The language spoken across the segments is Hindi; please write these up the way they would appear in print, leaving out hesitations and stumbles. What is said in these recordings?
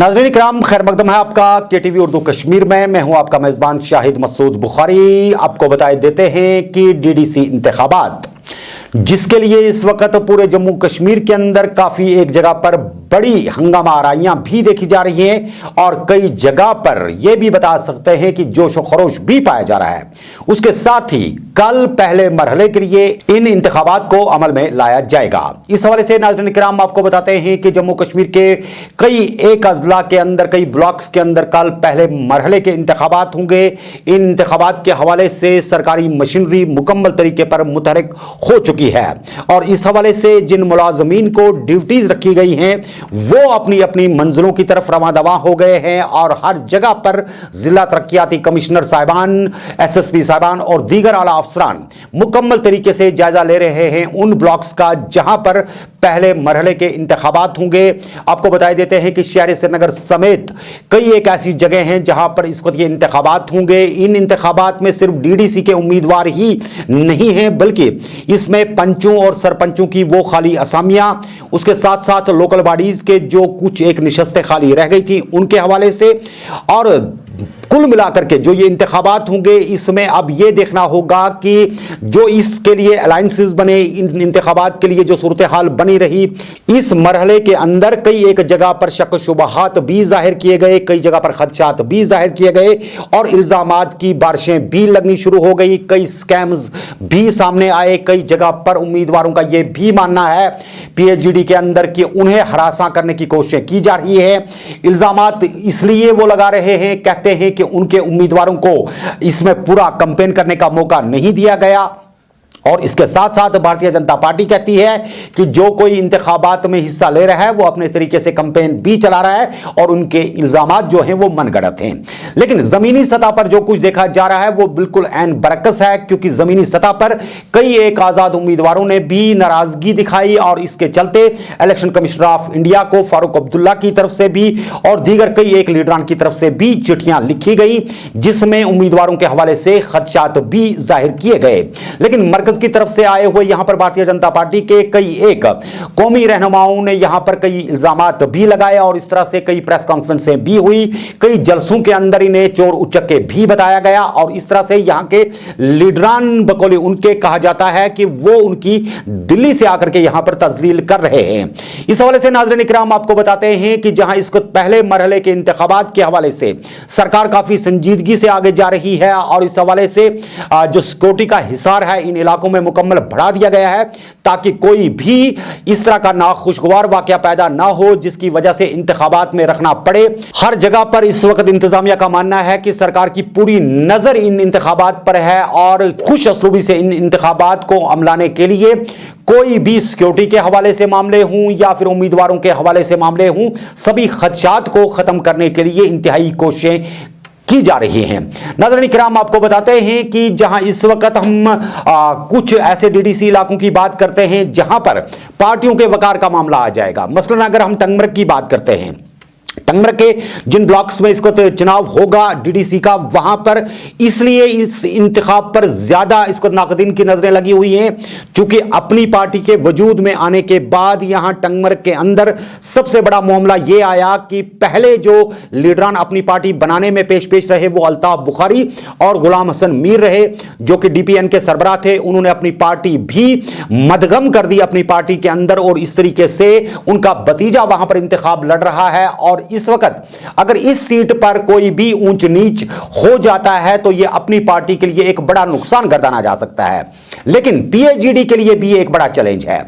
नाज़रीन इकराम, खैर मकदम है आपका KTV उर्दू कश्मीर में। मैं हूं आपका मेज़बान शाहिद मसूद बुखारी। आपको बताए देते हैं कि DDC इंतखाबात, जिसके लिए इस वक्त पूरे जम्मू कश्मीर के अंदर काफ़ी एक जगह पर बड़ी हंगामा आराइयाँ भी देखी जा रही हैं और कई जगह पर यह भी बता सकते हैं कि जोश और खरोश भी पाया जा रहा है। उसके साथ ही कल पहले मरहले के लिए इन इंतखाबात को अमल में लाया जाएगा। इस हवाले से नाज़रीन किराम आपको बताते हैं कि जम्मू कश्मीर के कई एक अजला के अंदर, कई ब्लॉक्स के अंदर कल पहले मरहले के इंतखाबात होंगे। इन इंतखाबात के हवाले से सरकारी मशीनरी मुकम्मल तरीके पर मुतहरिक हो चुकी है और इस हवाले से जिन मुलाजमीन को ड्यूटीज रखी गई हैं वो अपनी अपनी मंजिलों की तरफ रवां-दवा हो गए हैं और हर जगह पर जिला तरक्याती कमिश्नर साहिबान, SSP साहिबान और दीगर आला अफसरान मुकम्मल तरीके से जायजा ले रहे हैं उन ब्लॉक्स का जहां पर पहले मरहले के इंतखाबात होंगे। आपको बताए देते हैं कि शहर श्रीनगर समेत कई एक ऐसी जगह हैं जहां पर इस वक्त ये इंतखाबात होंगे। इन इंतखाबात में सिर्फ DDC के उम्मीदवार ही नहीं हैं, बल्कि इसमें पंचों और सरपंचों की वो खाली असामियां, उसके साथ साथ लोकल बॉडीज के जो कुछ एक निशस्तें खाली रह गई थी उनके हवाले से, और कुल मिलाकर के जो ये इंतखाबात होंगे इसमें अब ये देखना होगा कि जो इसके लिए अलायंसेस बने, इन इंतखाबात के लिए जो सूरत हाल बनी रही, इस मरहले के अंदर कई एक जगह पर शक शुबहात भी जाहिर किए गए, कई जगह पर खदशात भी जाहिर किए गए और इल्जामात की बारिशें भी लगनी शुरू हो गई। कई स्कैम्स भी सामने आए। कई जगह पर उम्मीदवारों का यह भी मानना है PHGD के अंदर कि उन्हें हरासा करने की कोशिशें की जा रही है। इल्जामात इसलिए वो लगा रहे हैं, कहते हैं कि उनके उम्मीदवारों को इसमें पूरा कैंपेन करने का मौका नहीं दिया गया। और इसके साथ साथ भारतीय जनता पार्टी कहती है कि जो कोई इंतखाबात में हिस्सा ले रहा है वो अपने तरीके से कैंपेन भी चला रहा है और उनके इल्जामात जो हैं वो मनगढ़ंत हैं। लेकिन जमीनी सतह पर जो कुछ देखा जा रहा है वो बिल्कुल ऐन बरक्स है, क्योंकि जमीनी सतह पर कई एक आजाद उम्मीदवारों ने भी नाराजगी दिखाई और इसके चलते इलेक्शन कमिश्नर ऑफ इंडिया को फारूक अब्दुल्ला की तरफ से भी और दीगर कई एक लीडरान की तरफ से भी चिट्ठियां लिखी गई, जिसमें उम्मीदवारों के हवाले से खदशात भी जाहिर किए गए। लेकिन मरकज की तरफ से आए हुए यहां पर भारतीय जनता पार्टी के कई एक कौमी रहनुमाओं ने यहां पर कई इल्जामात भी लगाए और इस तरह से कई प्रेस कॉन्फ्रेंसें भी हुई। कई जलसों के अंदर इन्हें चोर उचक्के भी बताया गया और इस तरह से यहां के लीडरान बकौले उनके कहा जाता है कि वो उनकी दिल्ली से आकर के यहां पर तजलील कर रहे हैं। इस हवाले से नाज़रीन इकराम आपको बताते हैं कि जहां इसको पहले मरहले के इंतखाबात के हवाले से सरकार काफी संजीदगी से आगे जा रही है और इस हवाले से जो सिक्योरिटी का हिसार है इन इलाकों में मुकम्मल बढ़ा दिया गया है ताकि कोई भी इस तरह का नाखुशगवार वाकया पैदा ना हो जिसकी वजह से इंतखाबात में रखना पड़े। हर जगह पर इस वक्त इंतजामिया का मानना है कि सरकार की पूरी नजर इन इंतखाबात पर है और खुश असलूबी से इन इंतखाबात को अमलाने के लिए कोई भी सिक्योरिटी के हवाले से मामले हों या फिर उम्मीदवारों के हवाले से मामले हों, सभी खदशात को खत्म करने के लिए इंतहाई कोशिशें की जा रही हैं। नाज़रीन किराम आपको बताते हैं कि जहां इस वक्त हम कुछ ऐसे DDC इलाकों की बात करते हैं जहां पर पार्टियों के वकार का मामला आ जाएगा। मसलन अगर हम टंगमर्ग की बात करते हैं, टंगमर्ग के जिन ब्लॉक्स में इसको चुनाव होगा DDC का, वहां पर इसलिए इस इंतखाब पर ज्यादा इसको नाक़दीन की नजरें लगी हुई हैं क्योंकि अपनी पार्टी के वजूद में आने के बाद यहां टंगमर्ग के अंदर सबसे बड़ा मामला यह आया कि पहले जो लीडरान अपनी पार्टी बनाने में पेश रहे वो अल्ताफ बुखारी और गुलाम हसन मीर रहे, जो कि DPN के सरबराह थे। उन्होंने अपनी पार्टी भी मदगम कर दी अपनी पार्टी के अंदर और इस तरीके से उनका भतीजा वहां पर इंतखाब लड़ रहा है और इस वक्त अगर इस सीट पर कोई भी ऊंच नीच हो जाता है तो यह अपनी पार्टी के लिए एक बड़ा नुकसान गर्दाना जा सकता है। लेकिन PHGD के लिए भी एक बड़ा चैलेंज है।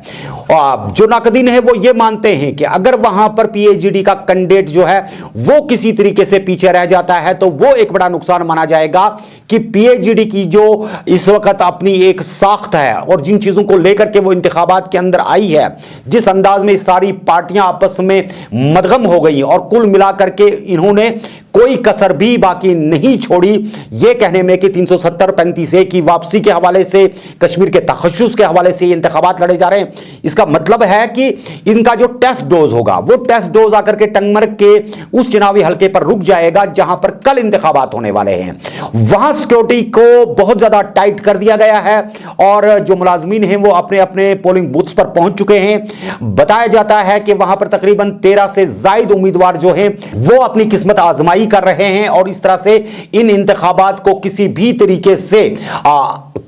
जो नाक़दीन है वो ये मानते हैं कि अगर वहां पर PHGD का कैंडिडेट जो है वो किसी तरीके से पीछे रह जाता है तो वो एक बड़ा नुकसान माना जाएगा कि PHGD की जो इस वक्त अपनी एक साख्त है और जिन चीजों को लेकर के वो इंतखाबात के अंदर आई है, जिस अंदाज में सारी पार्टियां आपस में मदगम हो गई और कुल मिलाकर के इन्होंने कोई कसर भी बाकी नहीं छोड़ी यह कहने में कि 370-35 की वापसी के हवाले से, कश्मीर के तखस्सुस के हवाले से ये इंतखाबात लड़े जा रहे हैं। इसका मतलब है कि इनका जो टेस्ट डोज होगा वो टेस्ट डोज आकर के टंगमर्ग के उस चुनावी हलके पर रुक जाएगा जहां पर कल इंतखाबात होने वाले हैं। वहां सिक्योरिटी को बहुत ज्यादा टाइट कर दिया गया है और जो मुलाजमीन हैं वो अपने अपने पोलिंग बूथ्स पर पहुंच चुके हैं। बताया जाता है कि वहां पर तकरीबन 13 से ज्यादा उम्मीदवार जो हैं वो अपनी किस्मत आजमाई कर रहे हैं और इस तरह से इन इंतखाबात को किसी भी तरीके से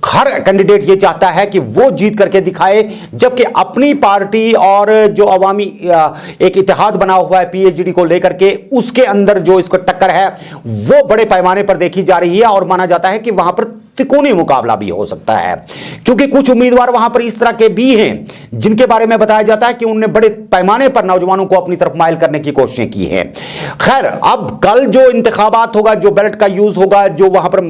हर कैंडिडेट ये चाहता है कि वो जीत करके दिखाए, जबकि अपनी पार्टी और जो अवामी एक इत्तेहाद बना हुआ है पीएचडी को लेकर के, उसके अंदर जो इसको टक्कर है वो बड़े पैमाने पर देखी जा रही है और माना जाता है कि वहां पर त्रिकोणीय मुकाबला भी हो सकता है, क्योंकि कुछ उम्मीदवार वहां पर इस तरह के भी हैं जिनके बारे में बताया जाता है कि उन्होंने बड़े पैमाने पर नौजवानों को अपनी तरफ माइल करने की कोशिशें की हैं। खैर, अब कल जो इंतखाबात होगा, जो बैलेट का यूज होगा, जो वहां पर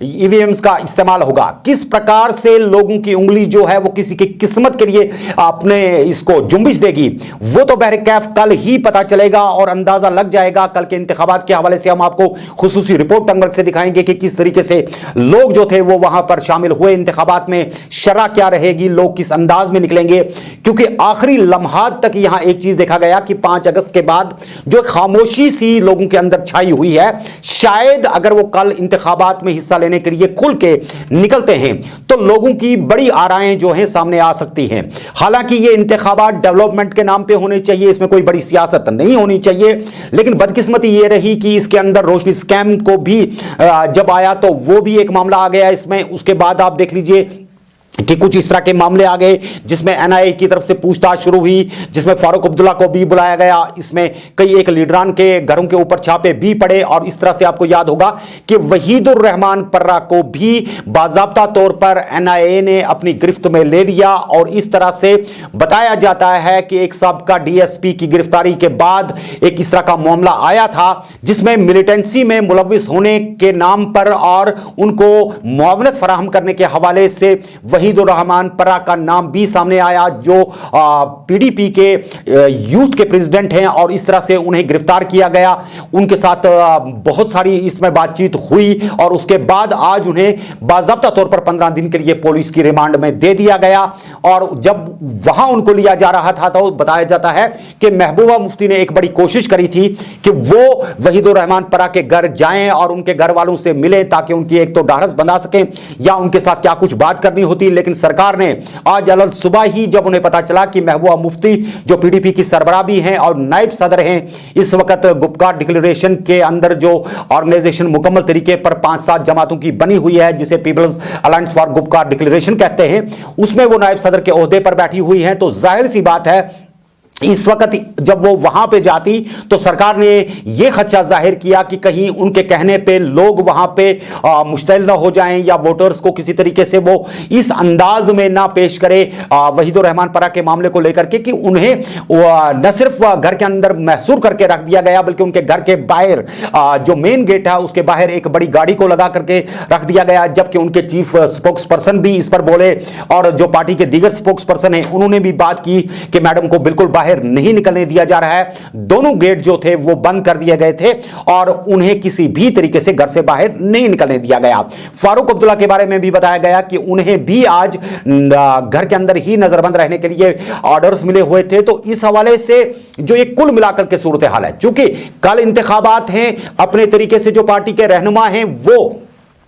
ईवीएम्स का इस्तेमाल होगा, किस प्रकार से लोगों की उंगली जो है वो किसी की किस्मत के लिए अपने इसको जुम्बिश देगी, वो तो बहरकैफ कल ही पता चलेगा और अंदाजा लग जाएगा। कल के इंतखाबात के हवाले से हम आपको खुसूसी रिपोर्ट टंगमर्ग से दिखाएंगे कि किस तरीके से लोग जो थे वो वहां पर शामिल हुए इंतखाबात में, शरह क्या रहेगी, लोग किस अंदाज में निकलेंगे, क्योंकि आखिरी लम्हात तक यहां एक चीज देखा गया कि 5 अगस्त के बाद जो खामोशी सी लोगों के अंदर छाई हुई है, शायद अगर वो कल इंतखाबात में हिस्सा लेने के लिए खुल के निकलते हैं तो लोगों की बड़ी आराएं जो हैं सामने आ सकती हैं। हालांकि ये इंतखाबात डेवलपमेंट के नाम पे होने चाहिए, इसमें कोई बड़ी सियासत नहीं होनी चाहिए, लेकिन बदकिस्मती ये रही कि इसके अंदर रोशनी स्कैम को भी जब आया तो वो भी एक मामला आ गया इसमें। उसके बाद आप देख लीजिए कि कुछ इस तरह के मामले आ गए जिसमें एनआईए की तरफ से पूछताछ शुरू हुई, जिसमें फारूक अब्दुल्ला को भी बुलाया गया, इसमें कई एक लीडरान के घरों के ऊपर छापे भी पड़े और इस तरह से आपको याद होगा कि वहीदुर रहमान पर्रा को भी बाज़ाब्ता तौर पर एनआईए ने अपनी गिरफ्त में ले लिया। और इस तरह से बताया जाता है कि एक साबका डीएसपी की गिरफ्तारी के बाद एक इस तरह का मामला आया था जिसमें मिलिटेंसी में मुलविस होने के नाम पर और उनको मुआवनत फराहम करने के हवाले से वहीदुर रहमान पर्रा का नाम भी सामने आया, जो पीडीपी के यूथ के प्रेसिडेंट हैं, और इस तरह से उन्हें गिरफ्तार किया गया। उनके साथ बहुत सारी इसमें बातचीत हुई और उसके बाद आज उन्हें बाज़ाब्ता तौर पर 15 दिन के लिए पुलिस की रिमांड में दे दिया गया। और जब वहां उनको लिया जा रहा था तो बताया जाता है कि महबूबा मुफ्ती ने एक बड़ी कोशिश करी थी कि वो वहीदुर रहमान पर्रा के घर जाएं और उनके घर वालों से मिलें ताकि उनकी एक तो ढाढ़स बंधा सकें या उनके साथ क्या कुछ बात करनी होती। लेकिन सरकार ने आज अलग सुबह ही जब उन्हें पता चला कि महबूबा मुफ्ती जो पीडीपी की सरबराह भी हैं और नायब सदर हैं, इस वक्त गुपकार डिक्लेरेशन के अंदर जो ऑर्गेनाइजेशन मुकम्मल तरीके पर 5-7 जमातों की बनी हुई है जिसे People's Alliance for Gupkar Declaration कहते हैं, उसमें वो नायब सदर के ओहदे पर बैठी हुई हैं, तो जाहिर सी बात है इस वक्त जब वो वहां पे जाती तो सरकार ने यह खदशा जाहिर किया कि कहीं उनके कहने पे लोग वहां पे मुश्तइल ना हो जाएं या वोटर्स को किसी तरीके से वो इस अंदाज में ना पेश करे वहीदुर रहमान पर्रा के मामले को लेकर के कि उन्हें न सिर्फ घर के अंदर महसूर करके रख दिया गया बल्कि उनके घर के बाहर जो मेन गेट है उसके बाहर एक बड़ी गाड़ी को लगा करके रख दिया गया। जबकि उनके चीफ स्पोक्स पर्सन भी इस पर बोले और जो पार्टी के दीगर स्पोक्स पर्सन है उन्होंने भी बात की कि मैडम को बिल्कुल नहीं निकलने दिया जा रहा है। दोनों गेट जो थे वो बंद कर दिए गए थे और उन्हें किसी भी तरीके से घर से बाहर नहीं निकलने दिया गया। फारूक अब्दुल्ला के बारे में भी बताया गया कि उन्हें भी आज घर के अंदर ही नजरबंद रहने के लिए ऑर्डर्स मिले हुए थे। तो इस हवाले से जो एक कुल मिलाकर के सूरत हाल है, चूंकि कल इंतखाबात हैं, अपने तरीके से जो पार्टी के रहनुमा हैं वो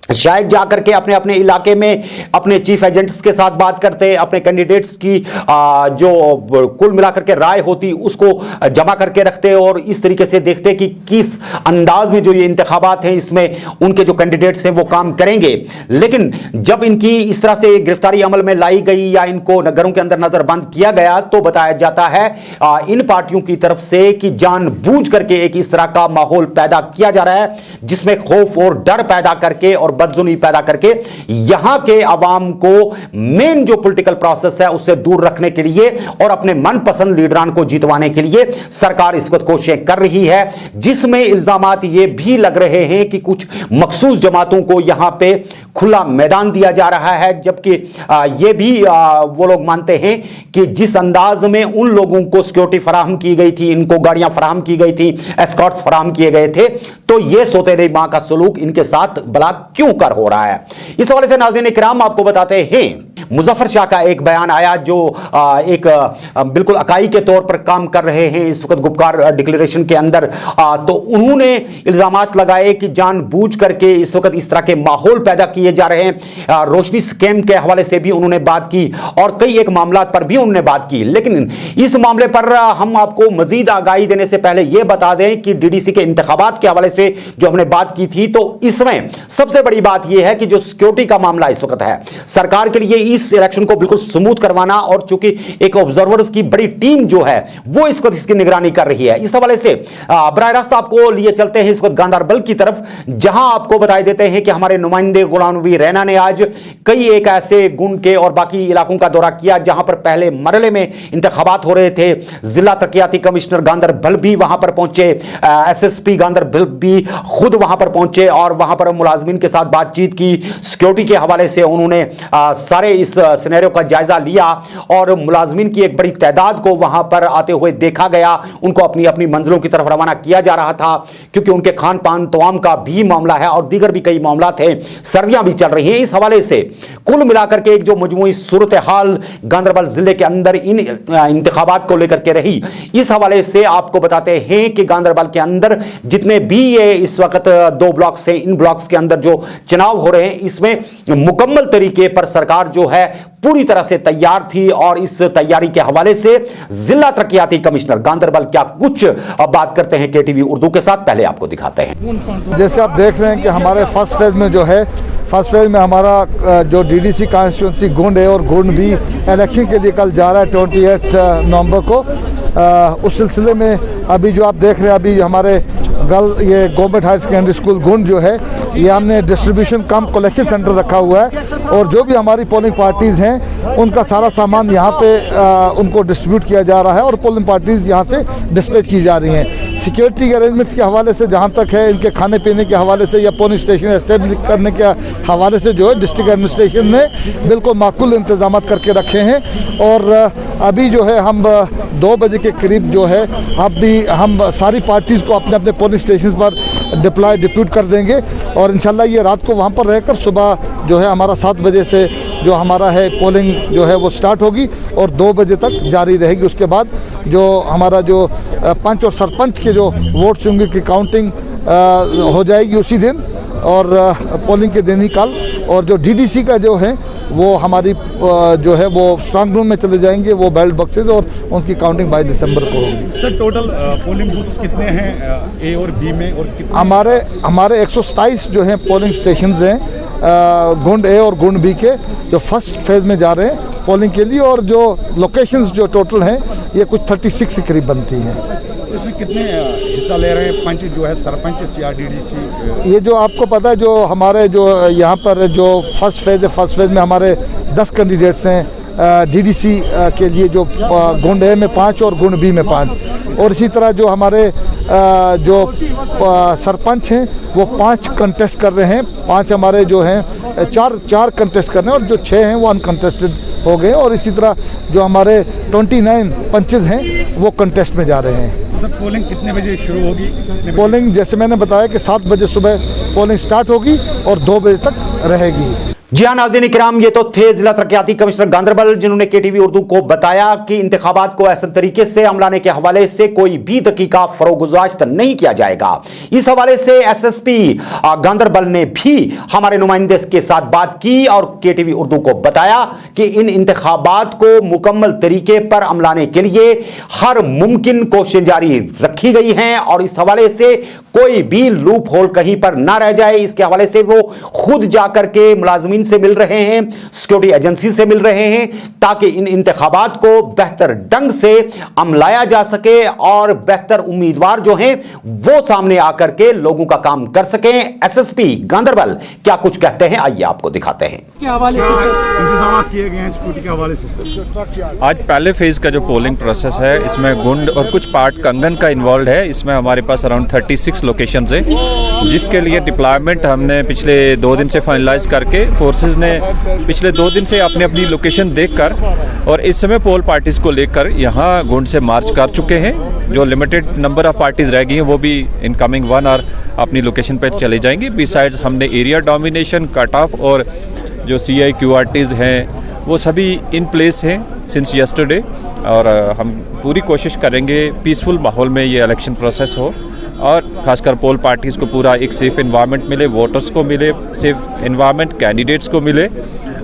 शायद जाकर के अपने अपने इलाके में अपने चीफ एजेंट्स के साथ बात करते, अपने कैंडिडेट्स की जो कुल मिलाकर के राय होती उसको जमा करके रखते और इस तरीके से देखते कि किस अंदाज में जो ये इंतखाबात हैं इसमें उनके जो कैंडिडेट्स हैं वो काम करेंगे। लेकिन जब इनकी इस तरह से गिरफ्तारी अमल में लाई गई या इनको घरों के अंदर नजरबंद किया गया तो बताया जाता है इन पार्टियों की तरफ से कि जानबूझ करके एक इस तरह का माहौल पैदा किया जा रहा है जिसमें खौफ और डर पैदा करके और बदजुनी पैदा करके यहां के अवाम को मेन जो पॉलिटिकल प्रोसेस है उससे दूर रखने के लिए और अपने मनपसंद लीडरान को जीतवाने के लिए सरकार इस वक्त कोशिशें कर रही है, जिसमें इल्जामात ये भी लग रहे हैं कि कुछ मखसूस जमातों को यहां पे खुला मैदान दिया जा रहा है, जबकि ये भी वो लोग मानते हैं कि जिस अंदाज में उन लोगों को सिक्योरिटी फराहम की गई थी, इनको गाड़ियां फराहम की गई थी, एस्कॉर्ट्स फराहम किए गए थे, तो ये सौतेली मां का सलूक इनके साथ भला क्यों कर हो रहा है। इस हवाले से नाज़रीन इकराम आपको बताते हैं, मुजफ्फर शाह का एक बयान आया जो एक बिल्कुल अकाई के तौर पर काम कर रहे हैं इस वक्त गुपकार डिक्लेरेशन के अंदर। तो उन्होंने इल्जामात लगाए कि जानबूझ करके इस वक्त इस तरह के माहौल पैदा किए जा रहे हैं। रोशनी स्कैम के हवाले से भी उन्होंने बात की और कई एक मामला पर भी उन्होंने बात की। लेकिन इस मामले पर हम आपको मजीद आगाही देने से पहले यह बता दें कि डीडीसी के इंतखाबात के हवाले से जो हमने बात की थी, तो इसमें सबसे बड़ी बात यह है कि जो सिक्योरिटी का मामला इस वक्त है, सरकार के लिए इस इलेक्शन को बिल्कुल स्मूथ करवाना, और चूंकि एक ऑब्जर्वर्स की बड़ी टीम जो है वो इस वक्त इसकी निगरानी कर रही है। इस हवाले से बराह रास्त आपको लिए चलते हैं इस वक्त गांधरबल की तरफ, जहां आपको बताई देते हैं कि हमारे नुमाइंदे गुलाम नबी रैना ने आज कई एक ऐसे गुंड के और बाकी इलाकों का दौरा किया जहां पर पहले मरहले में इंतखाबात हो रहे थे। जिला तरक्याती कमिश्नर गांधरबल भी वहां पर पहुंचे, SSP गांधरबल भी खुद वहां पर पहुंचे और वहां पर मुलाजमीन के साथ बातचीत की। सिक्योरिटी के हवाले से उन्होंने सारे इस सिनेरियो का जायजा लिया और मुलाजमीन की एक बड़ी तादाद को वहां पर आते हुए देखा गया। उनको अपनी अपनी मंजिलों की तरफ रवाना किया जा रहा था, क्योंकि उनके खान पान तवाम का भी मामला है और दीगर भी कई मामला थे। सर्दियां भी चल रही हैं। इस हवाले से कुल मिलाकर के एक जो मजमूई सूरत हाल गांधरबल जिले के अंदर इन इंतखाबात को लेकर के रही, इस हवाले से आपको बताते हैं कि गांधरबल के अंदर जितने भी ये इस वक्त 2 ब्लॉक्स हैं, इन ब्लॉक्स के अंदर जो चुनाव हो रहे हैं, इसमें मुकम्मल तरीके पर सरकार जो है पूरी तरह से तैयार थी। और इस तैयारी के हवाले से जिला तरक्याती कमिश्नर गांधरबल क्या कुछ बात करते हैं केटीवी उर्दू के साथ, पहले आपको दिखाते हैं। जैसे आप देख रहे हैं कि हमारे फर्स्ट फेज में जो है, फर्स्ट फेज में हमारा जो डीडीसी कॉन्स्टिट्यूंसी गुंड है और गुंड भी इलेक्शन के लिए कल जा रहा है 28 नवंबर को। उस सिलसिले में अभी जो आप देख रहे हैं, अभी हमारे ये गवर्नमेंट हायर सेकेंडरी स्कूल गुंड जो है, ये हमने डिस्ट्रीब्यूशन कम कलेक्शन सेंटर रखा हुआ है और जो भी हमारी पोलिंग पार्टीज़ हैं उनका सारा सामान यहाँ पे उनको डिस्ट्रीब्यूट किया जा रहा है और पोलिंग पार्टीज़ यहाँ से डिस्पैच की जा रही हैं। सिक्योरिटी के अरेंजमेंट्स के हवाले से जहाँ तक है, इनके खाने पीने के हवाले से या पोलिंग स्टेशन एस्टेब्लिश करने के हवाले से जो है डिस्ट्रिक्ट एडमिनिस्ट्रेशन ने बिल्कुल माकूल इंतजाम करके रखे हैं। और अभी जो है हम 2 बजे के करीब जो है हम सारी पार्टीज़ को अपने अपने पोलिंग स्टेशन पर डिप्यूट कर देंगे और इंशाल्लाह ये रात को वहाँ पर रहकर सुबह जो है हमारा 7 बजे से जो हमारा है पोलिंग जो है वो स्टार्ट होगी और 2 बजे तक जारी रहेगी। उसके बाद जो हमारा जो पंच और सरपंच के जो वोट्स होंगे की काउंटिंग हो जाएगी उसी दिन और पोलिंग के दिन ही कल। और जो डीडीसी का जो है वो हमारी जो है वो स्ट्रांग रूम में चले जाएंगे, वो बैलेट बॉक्सेज, और उनकी काउंटिंग 22 दिसंबर को होगी। सर टोटल पोलिंग बूथ्स कितने हैं ए और बी में, और कितने? हमारे 127 जो हैं पोलिंग स्टेशंस हैं गुंड ए और गुंड बी के, जो फर्स्ट फेज़ में जा रहे हैं पोलिंग के लिए। और जो लोकेशंस जो टोटल हैं ये कुछ 36 के करीब बनती हैं। इसमें कितने हिस्सा ले रहे हैं पंच जो है, सरपंच या डीडीसी? ये जो आपको पता है, जो हमारे जो यहाँ पर जो फर्स्ट फेज़ है, फर्स्ट फेज़ में हमारे 10 कैंडिडेट्स हैं डीडीसी के लिए, जो गुंड ए में 5 और गुंड बी में 5। और इसी तरह जो हमारे जो सरपंच हैं वो 5 कंटेस्ट कर रहे हैं, 5 हमारे जो हैं 4 कंटेस्ट कर रहे हैं और जो 6 हैं वो अनकंटेस्टेड हो गए। और इसी तरह जो हमारे 29 पंचेज हैं वो कंटेस्ट में जा रहे हैं। सर पोलिंग कितने बजे शुरू होगी? पोलिंग जैसे मैंने बताया कि 7 बजे सुबह पोलिंग स्टार्ट होगी और 2 बजे तक रहेगी। जी हाँ नाज़रीन इकराम, ये तो थे जिला तरक्याती कमिश्नर गांधरबल, जिन्होंने केटीवी उर्दू को बताया कि इंतखाबात को ऐसे तरीके से अमलाने के हवाले से कोई भी दकीका फरोगुजाश्त नहीं किया जाएगा। इस हवाले से SSP गांधरबल ने भी हमारे नुमाइंदे के साथ बात की और केटीवी उर्दू को बताया कि इन इंतखाबात को मुकम्मल तरीके पर अमलाने के लिए हर मुमकिन कोशिश जारी रखी गई हैं और इस हवाले से कोई भी लूप होल कहीं पर ना रह जाए, इसके हवाले से वो खुद जाकर के मुलाजमीन से मिल रहे हैं, सिक्योरिटी एजेंसी से मिल रहे हैं, ताकि इन इंतखाबात को बेहतर ढंग से अमलाया जा सके और बेहतर उम्मीदवार जो हैं वो सामने आकर के लोगों का काम कर सकें। SSP गांधरबल क्या कुछ कहते हैं, आइए आपको दिखाते हैं। के हवाले से इंतजाम किए गए हैं सिक्योरिटी के हवाले से? आज पहले फेज का जो पोलिंग प्रोसेस है, इसमें गुंड और कुछ पार्ट कंगन का इन्वॉल्व है। इसमें हमारे पास अराउंड 36 लोकेशंस है जिसके लिए डिप्लॉयमेंट हमने पिछले 2 दिन से फाइनलाइज करके फोर्सेस ने पिछले 2 दिन से अपनी अपनी लोकेशन देखकर और इस समय पोल पार्टीज़ को लेकर यहाँ गोंड से मार्च कर चुके हैं। जो लिमिटेड नंबर ऑफ पार्टीज़ रह गई हैं वो भी इन कमिंग 1 आवर अपनी लोकेशन पर चले जाएंगी। बिसाइड्स हमने एरिया डोमिनेशन, कट ऑफ और जो CIQRTs हैं वो सभी इन प्लेस हैं सिंस यस्टरडे, और हम पूरी कोशिश करेंगे पीसफुल माहौल में ये इलेक्शन प्रोसेस हो और खासकर पोल पार्टीज़ को पूरा एक सेफ़ इन्वायरमेंट मिले, वोटर्स को मिले सेफ़ इन्वायरमेंट, कैंडिडेट्स को मिले।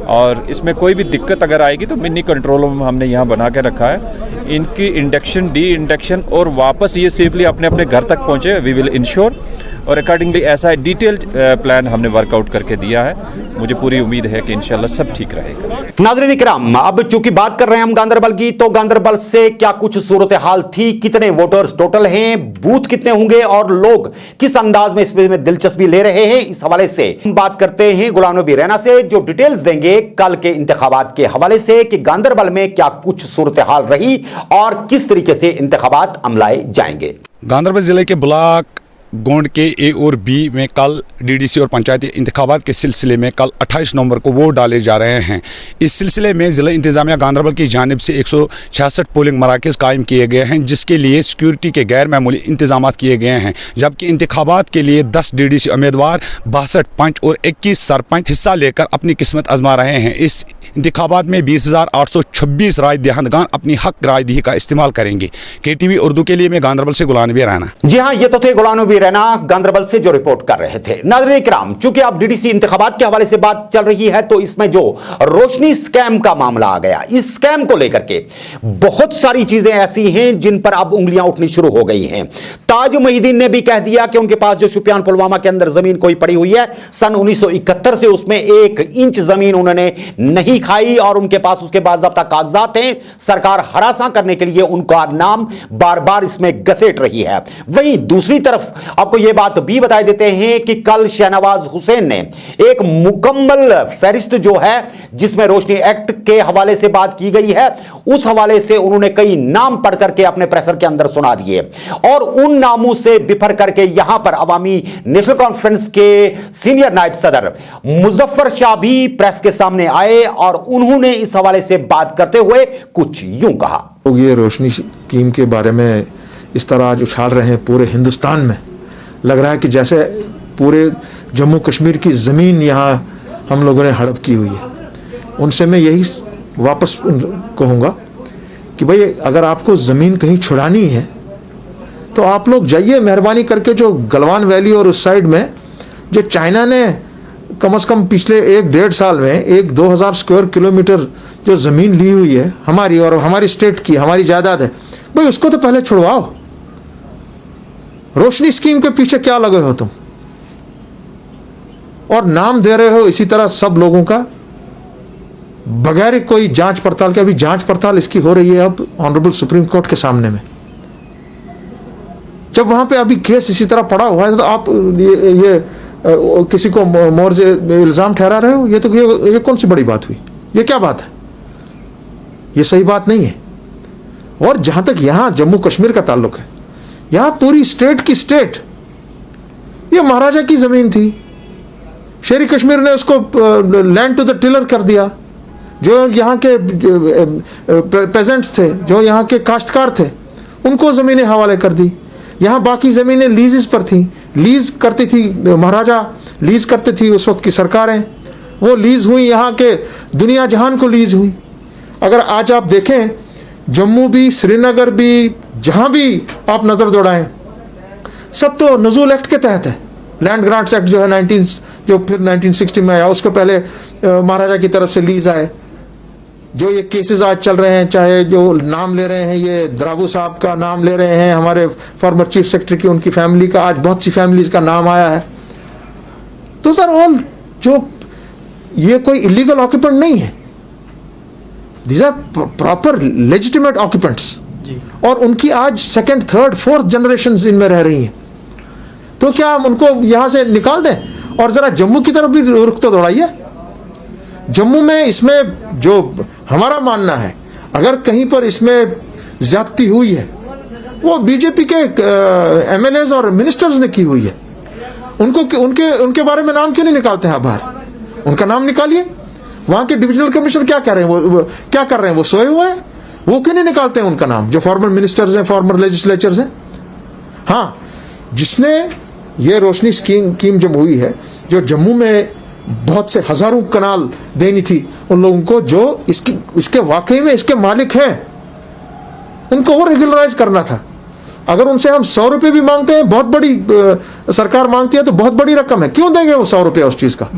और इसमें कोई भी दिक्कत अगर आएगी तो मिनी कंट्रोल रूम हमने यहाँ बना के रखा है। इनकी इंडक्शन, डी इंडक्शन और वापस ये सेफली अपने अपने घर तक पहुँचे, वी विल इंश्योर। और अकॉर्डिंगली ऐसा डिटेल्ड प्लान हमने वर्कआउट करके दिया है। मुझे पूरी उम्मीद है कि इंशाल्लाह सब ठीक रहेगा। नाज़रीन इकराम, अब चूंकि बात कर रहे हैं हम गांदरबल की, तो गांदरबल से क्या कुछ सूरत हाल थी, कितने वोटर्स टोटल हैं, बूथ कितने होंगे और लोग किस अंदाज में इसमें दिलचस्पी ले रहे हैं, इस हवाले से हम बात करते हैं गुलाम नबी रैना से, जो डिटेल्स देंगे कल के इंतखाबात के हवाले से कि गांदरबल में क्या कुछ सूरत हाल रही और किस तरीके से इंतखाबात अमलाए जाएंगे। गांदरबल ज़िले के ब्लॉक गोंड के A और B में कल DDC और पंचायती इंतखाबात के सिलसिले में कल 28 नवंबर को वोट डाले जा रहे हैं। इस सिलसिले में ज़िला इंतज़ामिया गांदरबल की जानिब से 166 पोलिंग मराकज़ कायम किए गए हैं, जिसके लिए सिक्योरिटी के गैर मामूली इंतजाम किए गए हैं। जबकि इंतखाबात के लिए 10 DDC उम्मीदवार, 62 पंच और 21 सरपंच हिस्सा लेकर अपनी किस्मत आजमा रहे हैं। इस इंतखाबात में 20,826 राय दहांदगान अपनी हक राय दही का इस्तेमाल करेंगे। KTV उर्दू के लिए मैं गांदरबल से गुलाम नबी रैना। जी हाँ, ये तो थे गुलाम नबी रैना गांदरबल से जो रिपोर्ट कर रहे थे। नाज़रीन इकराम, चूंकि अब DDC इंतखाबात के हवाले से बात चल रही है, तो इसमें जो रोशनी स्कैम का मामला आ गया, इस स्कैम को लेकर के बहुत सारी चीजें ऐसी हैं जिन पर अब उंगलियां उठनी शुरू हो गई हैं। ताज मुहिद्दीन ने भी कह दिया कि उनके पास जो शुपियान पुलवामा के अंदर जमीन कोई पड़ी हुई है सन 1971 से, उसमें 1 इंच जमीन उन्होंने नहीं खाई और उनके पास उसके बाज़ाब्ता कागजात हैं। सरकार हरासा करने के लिए उनका नाम बार बार इसमें घसीट रही है। वहीं दूसरी तरफ आपको यह बात भी बता देते हैं कि कल शहनवाज हुसैन ने एक मुकम्मल फहरिस्त जो है जिसमें रोशनी एक्ट के हवाले से बात की गई है, उस हवाले से उन्होंने कई नाम पढ़ करके अपने प्रेसर के अंदर सुना दिए और उन नामों से बिफर करके यहां पर अवामी नेशनल कॉन्फ्रेंस के सीनियर नायब सदर मुजफ्फर शाह भी प्रेस के सामने आए और उन्होंने इस हवाले से बात करते हुए कुछ यूं कहा। ये रोशनी स्कीम के बारे में इस तरह आज उछाल रहे हैं पूरे हिंदुस्तान में, लग रहा है कि जैसे पूरे जम्मू कश्मीर की ज़मीन यहाँ हम लोगों ने हड़प की हुई है। उनसे मैं यही वापस कहूँगा कि भाई अगर आपको ज़मीन कहीं छुड़ानी है तो आप लोग जाइए मेहरबानी करके, जो गलवान वैली और उस साइड में जो चाइना ने कम से कम पिछले 1-1.5 साल में 2,000 स्क्वायर किलोमीटर जो ज़मीन ली हुई है हमारी और हमारी स्टेट की, हमारी जायदाद है, भाई उसको तो पहले छुड़वाओ। रोशनी स्कीम के पीछे क्या लगे हो तुम, और नाम दे रहे हो इसी तरह सब लोगों का बगैर कोई जांच पड़ताल के। अभी जांच पड़ताल इसकी हो रही है अब ऑनरेबल सुप्रीम कोर्ट के सामने में। जब वहां पे अभी केस इसी तरह पड़ा हुआ है तो आप ये किसी को मोर्जे इल्जाम ठहरा रहे हो, ये कौन सी बड़ी बात हुई? ये क्या बात है? ये सही बात नहीं है। और जहां तक यहां जम्मू कश्मीर का ताल्लुक है, यहां पूरी स्टेट की स्टेट ये महाराजा की जमीन थी। शेरी कश्मीर ने उसको लैंड टू द टिलर कर दिया। जो यहाँ के पेजेंट्स थे, जो यहाँ के काश्तकार थे, उनको ज़मीनें हवाले कर दी। यहाँ बाकी ज़मीनें लीज़ पर थी, लीज़ करती थी महाराजा, लीज़ करती थी उस वक्त की सरकारें, वो लीज़ हुई, यहाँ के दुनिया जहान को लीज़ हुई। अगर आज आप देखें जम्मू भी, श्रीनगर भी, जहाँ भी आप नज़र दौड़ाएं, सब तो नज़ूल एक्ट के तहत है। लैंड ग्रांट्स एक्ट जो है जो फिर 1960 में आया, उसको पहले महाराजा की तरफ से लीज आए। जो ये केसेस आज चल रहे हैं, चाहे जो नाम ले रहे हैं, ये द्राबू साहब का नाम ले रहे हैं, हमारे फॉर्मर चीफ सेक्रेटरी की, उनकी फैमिली का, आज बहुत सी फैमिलीज का नाम आया है। तो सर ऑल जो ये कोई इलीगल ऑक्यूपेंट नहीं है, these are proper legitimate occupants, और उनकी आज 2nd, 3rd, 4th जनरेशन इनमें रह रही हैं। तो क्या हम उनको यहां से निकाल दें? और जरा जम्मू की तरफ भी रुख तो दौड़ाइए। जम्मू में इसमें जो हमारा मानना है, अगर कहीं पर इसमें ज्यादती हुई है, वो बीजेपी के MLAs और मिनिस्टर्स ने की हुई है। उनको उनके उनके बारे में नाम क्यों नहीं निकालते हैं आप बाहर? उनका नाम निकालिए। वहां के डिविजनल कमिश्नर क्या कर रहे हैं? वो क्या कर रहे हैं? वो सोए हुए हैं? वो क्यों नहीं निकालते हैं उनका नाम, जो फॉर्मर मिनिस्टर्स हैं, फॉर्मर लेजिस्लेचर्स हैं? हाँ, जिसने ये रोशनी स्कीम जब हुई है, जो जम्मू में बहुत से हजारों कनाल देनी थी उन लोगों को जो इसके वाकई में इसके मालिक हैं, उनको वो रेगुलराइज करना था। अगर उनसे हम 100 रुपए भी मांगते हैं, बहुत बड़ी सरकार मांगती है तो बहुत बड़ी रकम है, क्यों देंगे वो 100 रुपए उस चीज का?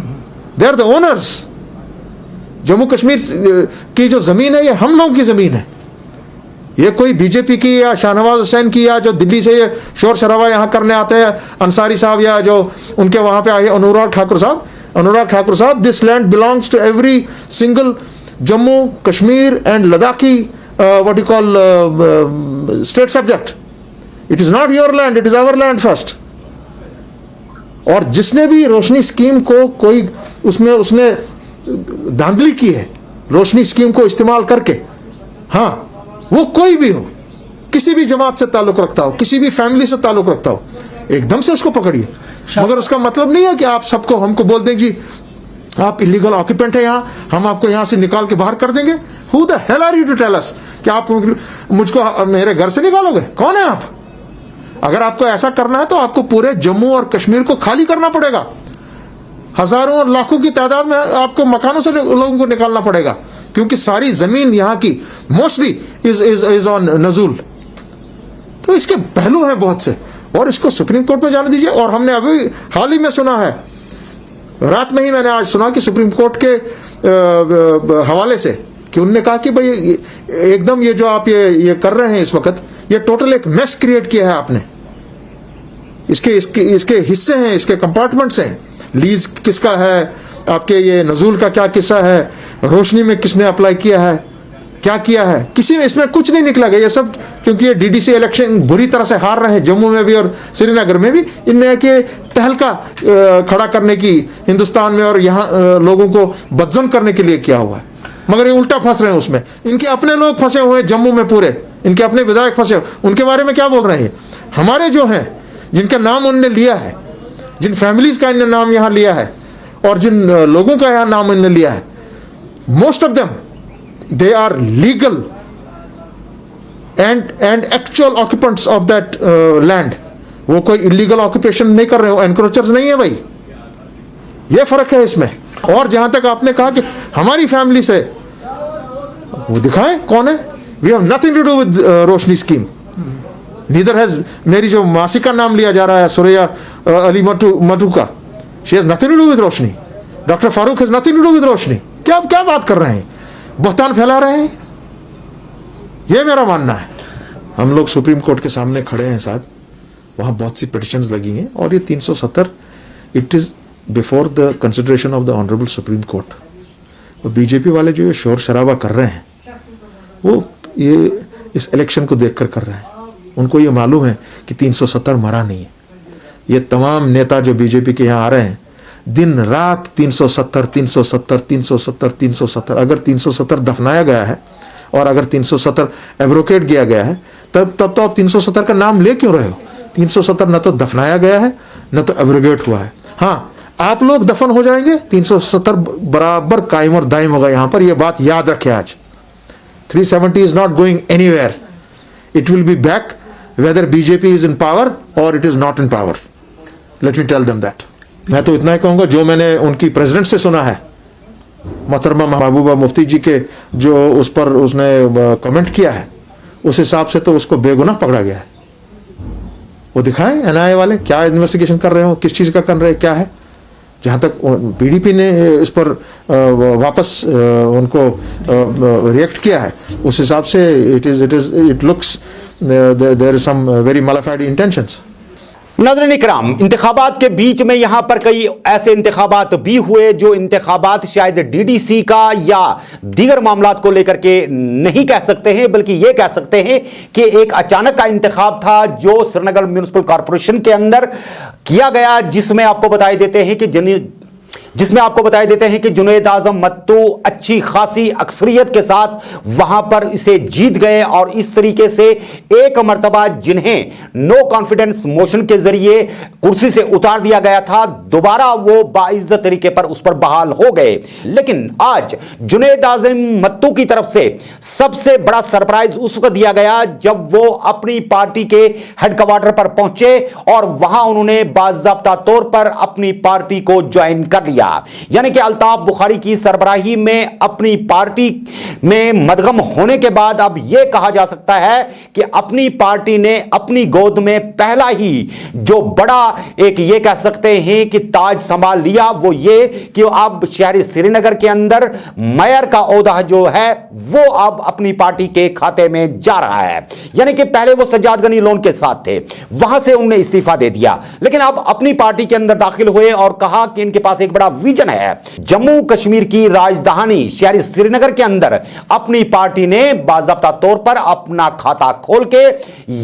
They are the owners. Jammu Kashmir की जो जमीन है ये हम लोगों की जमीन है। ये कोई बीजेपी की या शाहनवाज हुसैन की या जो दिल्ली से ये शोर शराबा यहाँ करने आते हैं, अंसारी साहब या जो उनके वहां पे आए अनुराग ठाकुर साहब, this land belongs to every single Jammu Kashmir and Ladakhi what you call state subject. It is not your land, it is our land first. और जिसने भी रोशनी स्कीम को कोई उसने धांधली की है, रोशनी स्कीम को इस्तेमाल करके, हाँ, वो कोई भी हो, किसी भी जमात से ताल्लुक रखता हो, किसी भी फैमिली से ताल्लुक रखता हो, एकदम से उसको पकड़िए। मगर उसका मतलब नहीं है कि आप सबको हमको बोल दें जी आप इलीगल ऑक्यूपेंट है यहाँ, हम आपको यहाँ से निकाल के बाहर कर देंगे। Who the hell are you to tell us कि आप मुझको मेरे घर से निकालोगे? कौन है आप? अगर आपको ऐसा करना है तो आपको पूरे जम्मू और कश्मीर को खाली करना पड़ेगा। हजारों और लाखों की तादाद में आपको मकानों से लोगों को निकालना पड़ेगा, क्योंकि सारी जमीन यहाँ की मोस्टली इज ऑन नजूल। तो इसके पहलू हैं बहुत से, और इसको सुप्रीम कोर्ट में जाने दीजिए। और हमने अभी हाल ही में सुना है, रात में ही मैंने आज सुना कि सुप्रीम कोर्ट के हवाले से कि उन्होंने कहा कि भाई एकदम ये जो आप ये कर रहे हैं इस वक्त, ये टोटल एक मेस क्रिएट किया है आपने। इसके हिस्से हैं, इसके कंपार्टमेंट्स हैं। लीज किसका है, आपके ये नजूल का क्या किस्सा है, रोशनी में किसने अप्लाई किया है, क्या किया है, किसी में इसमें कुछ नहीं निकला गया। ये सब क्योंकि ये डीडीसी इलेक्शन बुरी तरह से हार रहे हैं जम्मू में भी और श्रीनगर में भी, इनने कि तहलका खड़ा करने की हिंदुस्तान में और यहाँ लोगों को बदजन करने के लिए किया हुआ है। मगर ये उल्टा फंस रहे हैं उसमें। इनके अपने लोग फंसे हुए हैं जम्मू में, पूरे इनके अपने विधायक फंसे हुए, उनके बारे में क्या बोल रहे हैं? हमारे जो हैं, जिनका नाम उन्होंने लिया है, जिन फैमिलीज का इन्होंने नाम यहाँ लिया है और जिन लोगों का यहाँ नाम इन्होंने लिया है, most of them they are legal and actual occupants of that land। वो कोई illegal occupation नहीं कर रहे हो, encroachers नहीं है भाई। ये फर्क है इसमें। और जहां तक आपने कहा कि हमारी फैमिली से, वो दिखाएं कौन है। we have nothing to do with Roshni scheme. neither has मेरी जो मासी का नाम लिया जा रहा है, सुरैया अली मटू का, she has nothing to do with Roshni. Doctor Farooq has nothing to do with रोशनी। क्या बात कर रहे हैं? बहतान फैला रहे हैं। यह मेरा मानना है। हम लोग सुप्रीम कोर्ट के सामने खड़े हैं साहब, वहां बहुत सी पिटिशंस लगी हैं और ये 370 it is before the consideration of the honourable supreme court. तो बीजेपी वाले जो ये शोर शराबा कर रहे हैं, वो ये इस इलेक्शन को देखकर कर रहे हैं। उनको ये मालूम है कि 370 मरा नहीं है। ये तमाम नेता जो बीजेपी के यहाँ आ रहे हैं, दिन रात 370 अगर 370 दफनाया गया है और अगर 370 एब्रोकेट किया गया है, तब तो आप 370 का नाम ले क्यों रहे हो? 370 न तो दफनाया गया है न तो एब्रोकेट हुआ है। हाँ, आप लोग दफन हो जाएंगे, 370 बराबर कायम और दायम होगा यहाँ पर। यह बात याद रखें आज। 370 is not going anywhere. It will be back whether BJP is in power or it is not in power. Let me tell them that. मैं तो इतना ही कहूंगा, जो मैंने उनकी प्रेसिडेंट से सुना है, मोहतरमा महबूबा मुफ्ती जी के जो उस पर उसने कमेंट किया है, उस हिसाब से तो उसको बेगुनाह पकड़ा गया है। वो दिखाएं एनआईए वाले क्या इन्वेस्टिगेशन कर रहे हो, किस चीज का कर रहे हैं, क्या है। जहां तक पीडीपी ने इस पर वापस उनको रिएक्ट किया है, उस हिसाब से it looks there is some very malafide intentions. नाज़रीन इकराम, इंतखाबात के बीच में यहां पर कई ऐसे इंतखाबात भी हुए जो इंतखाबात शायद डीडीसी का या दीगर मामलात को लेकर के नहीं कह सकते हैं, बल्कि यह कह सकते हैं कि एक अचानक का इंतखाब था जो श्रीनगर म्युनिसिपल कॉरपोरेशन के अंदर किया गया, जिसमें आपको बताए देते हैं कि जिसमें आपको बताए देते हैं कि जुनैद आजम मत्तू अच्छी खासी अक्सरियत के साथ वहां पर इसे जीत गए और इस तरीके से एक मर्तबा जिन्हें नो कॉन्फिडेंस मोशन के जरिए कुर्सी से उतार दिया गया था, दोबारा वो बाइज्जत तरीके पर उस पर बहाल हो गए। लेकिन आज जुनैद आजम मत्तू की तरफ से सबसे बड़ा सरप्राइज उस वक्त दिया गया जब वो अपनी पार्टी के हेडक्वार्टर पर पहुंचे और वहां उन्होंने बाज़ाब्ता तौर पर अपनी पार्टी को ज्वाइन कर लिया। यानी कि अल्ताफ बुखारी की सरबराही में अपनी पार्टी में मदगम होने के बाद अब यह कहा जा सकता है कि अपनी पार्टी ने अपनी गोद में पहला ही जो बड़ा एक ये कह सकते हैं कि ताज संभाल लिया, वो ये कि अब शहरी श्रीनगर के अंदर मेयर का ओहदा जो है वो अब अपनी पार्टी के खाते में जा रहा है। यानी कि पहले वो सज्जाद गनी लोन के साथ थे, वहां से उन्होंने इस्तीफा दे दिया, लेकिन अब अपनी पार्टी के अंदर दाखिल हुए और कहा कि इनके पास एक बड़ा विजन है। जम्मू कश्मीर की राजधानी शहरी श्रीनगर के अंदर अपनी पार्टी ने बाज़ाब्ता तौर पर अपना खाता खोल के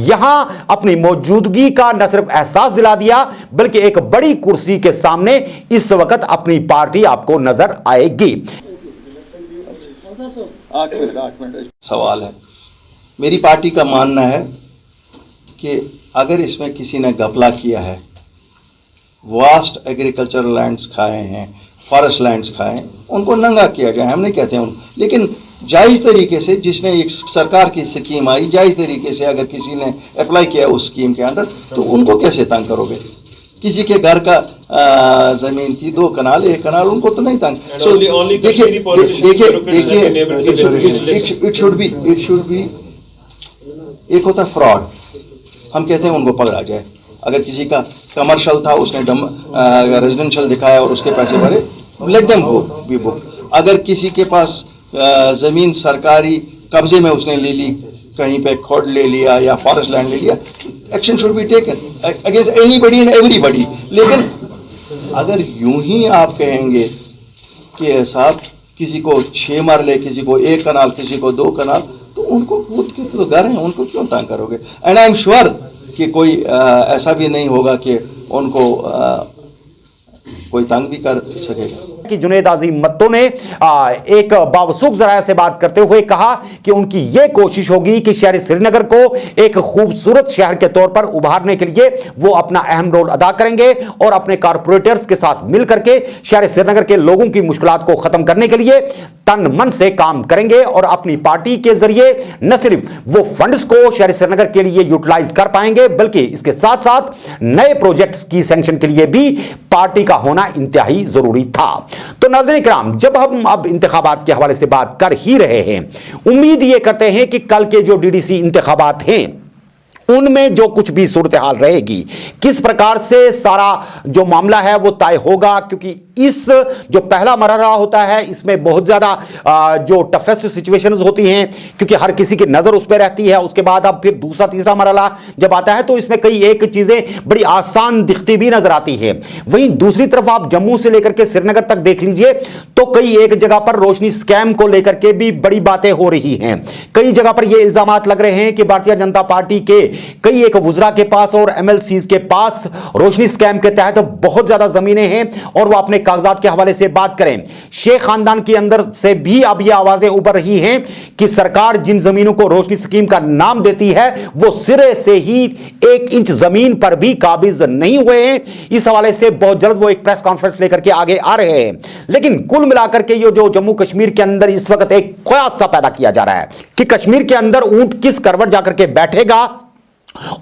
यहां अपनी मौजूदगी का न सिर्फ एहसास दिला दिया बल्कि एक बड़ी कुर्सी के सामने इस वक्त अपनी पार्टी आपको नजर आएगी। 8 मिनट सवाल है। मेरी पार्टी का मानना है कि अगर इसमें किसी ने घपला किया है, वास्ट एग्रीकल्चरल लैंड्स खाए हैं, फॉरेस्ट लैंड्स खाए हैं, उनको नंगा किया जाए। हम नहीं कहते हैं लेकिन जायज़ तरीके से, जिसने एक सरकार की स्कीम आई, जायज़ तरीके से अगर किसी ने अप्लाई किया उस स्कीम के अंदर, तो उनको कैसे तंग करोगे? किसी के घर का जमीन थी 2 कनाल 1 कनाल, उनको तो नहीं तंग। देखिए इट शुड बी एक होता है फ्रॉड, हम कहते हैं उनको पकड़ा जाए। अगर किसी का कमर्शियल था, उसने रेजिडेंशियल दिखाया और उसके पैसे भरे, let them go be book. अगर किसी के पास जमीन सरकारी कब्जे में उसने ले ली, कहीं पे खोड ले लिया या फॉरेस्ट लैंड ले लिया, action should be taken against anybody and everybody. लेकिन अगर यूं ही आप कहेंगे कि साहब किसी को 6 मरले, किसी को 1 कनाल, किसी को 2 कनाल, तो उनको खुद के तो घर हैं, उनको क्यों तंग करोगे? एंड आई एम श्योर कि कोई ऐसा भी नहीं होगा कि उनको कोई तंग भी कर सकेगा। कि जुनैद आज़म मत्तू ने एक बावसूख जराया से बात करते हुए कहा कि उनकी यह कोशिश होगी कि शहर श्रीनगर को एक खूबसूरत शहर के तौर पर उभारने के लिए वो अपना अहम रोल अदा करेंगे और अपने कारपोरेटर्स के साथ मिलकर के शहर श्रीनगर के लोगों की मुश्किलात को खत्म करने के लिए तन मन से काम करेंगे और अपनी पार्टी के जरिए न सिर्फ वो फंड्स को शहर श्रीनगर के लिए यूटिलाइज कर पाएंगे बल्कि इसके साथ साथ नए प्रोजेक्ट्स की सैंक्शन के लिए भी पार्टी का होना इंतहाई जरूरी था। तो नाज़रीन इकराम, जब हम अब इंतखाबात के हवाले से बात कर ही रहे हैं, उम्मीद ये करते हैं कि कल के जो डीडीसी इंतखाबात हैं उनमें जो कुछ भी सूरत हाल रहेगी, किस प्रकार से सारा जो मामला है वो तय होगा, क्योंकि इस जो पहला मरहला होता है इसमें बहुत ज़्यादा जो टफेस्ट सिचुएशंस होती हैं, क्योंकि हर किसी की नज़र उस पर रहती है। उसके बाद अब फिर दूसरा तीसरा मरहला जब आता है तो इसमें कई एक चीज़ें बड़ी आसान दिखती भी नजर आती है। वहीं दूसरी तरफ आप जम्मू से लेकर के श्रीनगर तक देख लीजिए तो कई एक जगह पर रोशनी स्कैम को लेकर के भी बड़ी बातें हो रही हैं। कई जगह पर यह इल्जामात लग रहे हैं कि भारतीय जनता पार्टी के कई एक वुज़रा के पास और एमएलसीज के पास रोशनी स्कैम के तहत बहुत ज्यादा जमीनें हैं और वो अपने कागजात के हवाले से बात करें। शेख खानदान के अंदर से भी अब ये आवाजें उभर रही हैं कि सरकार जिन जमीनों को रोशनी स्कीम का नाम देती है वो सिरे से ही 1 इंच जमीन पर भी काबिज नहीं हुए हैं। इस हवाले से बहुत जल्द वो एक प्रेस कॉन्फ्रेंस लेकर के आगे आ रहे हैं। लेकिन कुल मिलाकर के ये जो जम्मू कश्मीर के अंदर इस वक्त एक ख्याल सा पैदा किया जा रहा है कि कश्मीर के अंदर ऊंट किस करवट जाकर के बैठेगा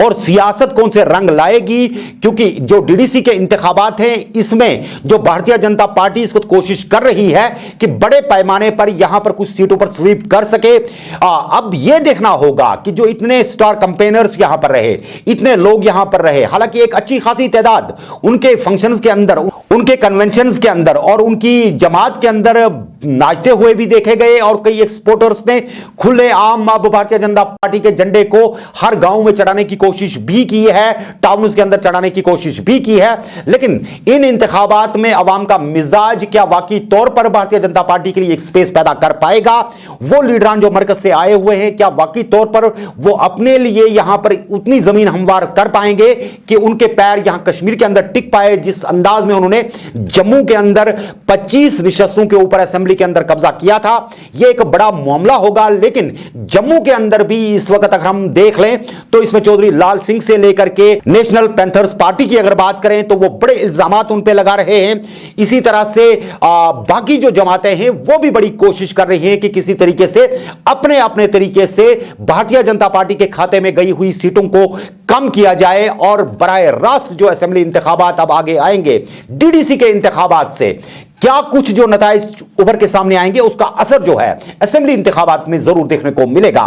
और सियासत कौन से रंग लाएगी, क्योंकि जो डीडीसी के इंतखाबात हैं इसमें जो भारतीय जनता पार्टी इसको कोशिश कर रही है कि बड़े पैमाने पर यहां पर कुछ सीटों पर स्वीप कर सके। अब यह देखना होगा कि जो इतने स्टार कैंपेनर्स यहां पर रहे, इतने लोग यहां पर रहे, हालांकि एक अच्छी खासी तादाद उनके फंक्शंस के अंदर, उनके कन्वेंशंस के अंदर और उनकी जमात के अंदर नाचते हुए भी देखे गए और कई एक्सपोर्टर्स ने खुलेआम अब भारतीय जनता पार्टी के झंडे को हर गांव में चढ़ाने की कोशिश भी की है, टाउन्स के अंदर चढ़ाने की कोशिश भी की है। लेकिन इन इंतखाबात में अवाम का मिजाज क्या वाकई तौर पर भारतीय जनता पार्टी के लिए एक स्पेस पैदा कर पाएगा? वो लीडरान जो मरकज से आए हुए हैं, क्या वाकई तौर पर वो अपने लिए यहां पर उतनी जमीन हमवार कर पाएंगे कि उनके पैर यहां कश्मीर के अंदर टिक पाए? जिस अंदाज में उन्होंने जम्मू के अंदर 25 निशस्तों के ऊपर असेंबली के अंदर कब्जा किया था, यह एक बड़ा मामला होगा। लेकिन जम्मू के अंदर भी इस वक्त अगर हम देख लें तो इसमें चौधरी लाल सिंह से लेकर के नेशनल पैंथर्स पार्टी की अगर बात करें तो वो बड़े इल्जामात उन पे लगा रहे हैं। इसी तरह से बाकी जो जमातें हैं वो भी बड़ी कोशिश कर रही हैं कि किसी तरीके से अपने अपने तरीके से भारतीय जनता पार्टी के खाते में गई हुई सीटों को कम किया जाए और बराह रास्त जो असेंबली इंतखाबात अब आगे आएंगे डीडीसी के इंतखाबात से क्या कुछ जो नताइज उभर के सामने आएंगे उसका असर जो है असेंबली इंतखाबात में जरूर देखने को मिलेगा।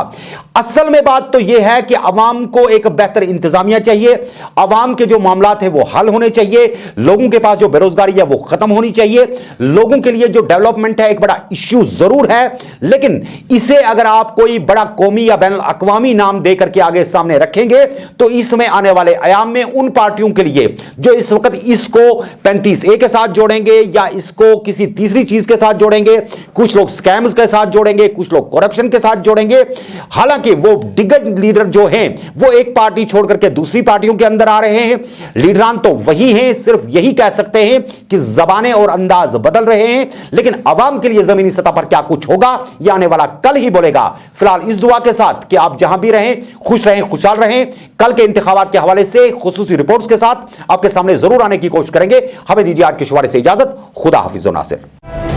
असल में बात तो यह है कि अवाम को एक बेहतर इंतजामिया चाहिए, अवाम के जो मामलात है वो हल होने चाहिए, लोगों के पास जो बेरोजगारी है वो खत्म होनी चाहिए, लोगों के लिए जो डेवलपमेंट है एक बड़ा इश्यू जरूर है। लेकिन इसे अगर आप कोई बड़ा कौमी या बैनुल अक़वामी नाम देकर के आगे सामने रखेंगे तो इसमें आने वाले आयाम में उन पार्टियों के लिए जो इस वक्त इसको 35A के साथ जोड़ेंगे या इसको किसी तीसरी चीज के साथ जोड़ेंगे, कुछ लोग स्कैम्स के साथ जोड़ेंगे, कुछ लोग करप्शन के साथ जोड़ेंगे। हालांकि वो दिग्गज लीडर जो हैं वो एक पार्टी छोड़ करके दूसरी पार्टियों के अंदर आ रहे हैं, लीडरान तो वही हैं, सिर्फ यही कह सकते हैं कि जबानें और अंदाज बदल रहे हैं। लेकिन अवाम के लिए जमीनी सतह पर क्या कुछ होगा यह आने वाला कल ही बोलेगा। फिलहाल इस दुआ के साथ कि आप जहां भी रहें खुश रहें, खुशहाल रहें। कल के इंतखाबात के हवाले से खुसूसी रिपोर्ट्स के साथ आपके सामने जरूर आने की कोशिश करेंगे। हमें दीजिए आज के शुभारे से इजाजत। खुदा हाफिज़ नासिर।